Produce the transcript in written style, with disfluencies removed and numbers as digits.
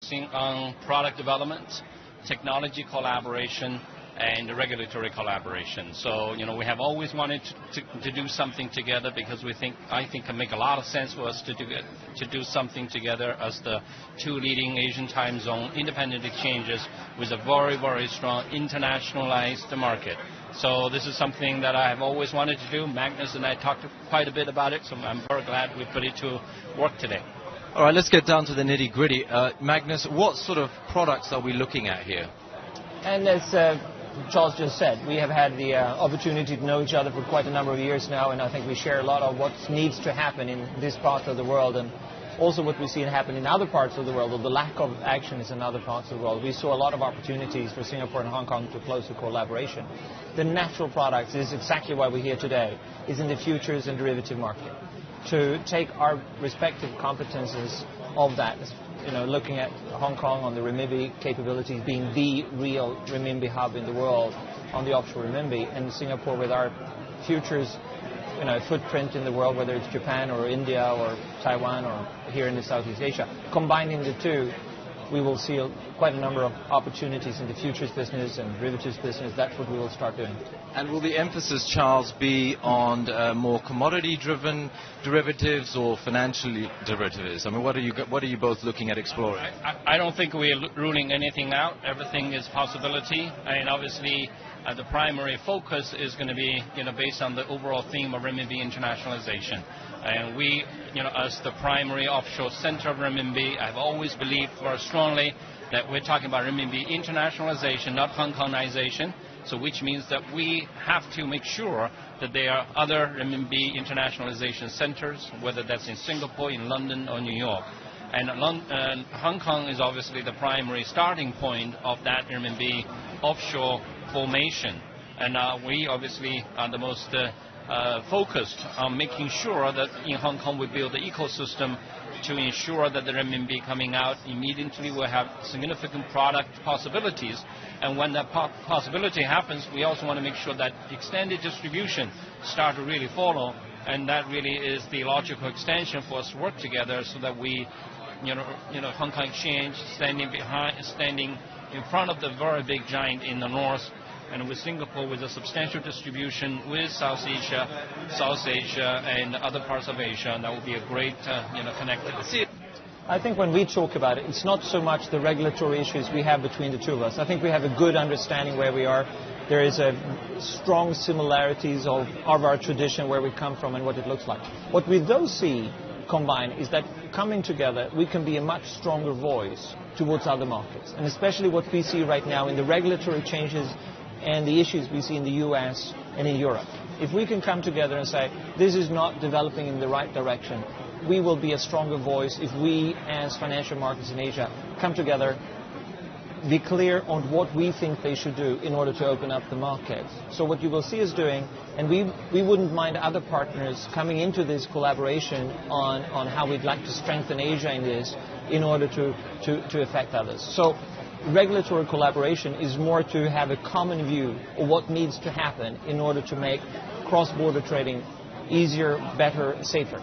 focusing on product development, technology collaboration, and regulatory collaboration. So, we have always wanted to do something together because I think it can make a lot of sense for us to do something together as the two leading Asian time zone independent exchanges with a very, very strong internationalized market. So this is something that I have always wanted to do. Magnus and I talked quite a bit about it, so I'm very glad we put it to work today. All right, let's get down to the nitty-gritty. Magnus, what sort of products are we looking at here? And as Charles just said, we have had the opportunity to know each other for quite a number of years now, and I think we share a lot of what needs to happen in this part of the world, and also what we see happen in other parts of the world, or the lack of action is in other parts of the world. We saw a lot of opportunities for Singapore and Hong Kong to closer collaboration. The natural products is exactly why we're here today, is in the futures and derivative market. To take our respective competences of that, looking at Hong Kong on the renminbi capabilities being the real renminbi hub in the world on the offshore renminbi, and Singapore with our futures footprint in the world, whether it's Japan or India or Taiwan or here in the Southeast Asia. Combining the two, we will see quite a number of opportunities in the futures business and derivatives business. That's what we will start doing. And will the emphasis, Charles, be on more commodity-driven derivatives or financial derivatives? I mean, what are you both looking at exploring? I don't think we're ruling anything out. Everything is possibility, and obviously the primary focus is going to be based on the overall theme of renminbi internationalization. And we, as the primary offshore center of renminbi, I've always believed very strongly that we're talking about renminbi internationalization, not Hong Kongization. So which means that we have to make sure that there are other renminbi internationalization centers, whether that's in Singapore, in London, or New York. And Hong Kong is obviously the primary starting point of that renminbi offshore formation. And we obviously are the most focused on making sure that in Hong Kong we build the ecosystem to ensure that the renminbi coming out immediately will have significant product possibilities. And when that possibility happens, we also want to make sure that extended distribution start to really follow. And that really is the logical extension for us to work together so that we, Hong Kong Exchange standing in front of the very big giant in the north, and with Singapore with a substantial distribution with South Asia, and other parts of Asia, and that will be a great connectivity. I think when we talk about it, it's not so much the regulatory issues we have between the two of us. I think we have a good understanding where we are. There is a strong similarities of our tradition, where we come from and what it looks like. What we though see combined is that coming together, we can be a much stronger voice towards other markets. And especially what we see right now in the regulatory changes and the issues we see in the US and in Europe. If we can come together and say, this is not developing in the right direction, we will be a stronger voice if we, as financial markets in Asia, come together, be clear on what we think they should do in order to open up the market. So what you will see us doing, and we wouldn't mind other partners coming into this collaboration on how we'd like to strengthen Asia in this in order to affect others. So regulatory collaboration is more to have a common view of what needs to happen in order to make cross-border trading easier, better, safer.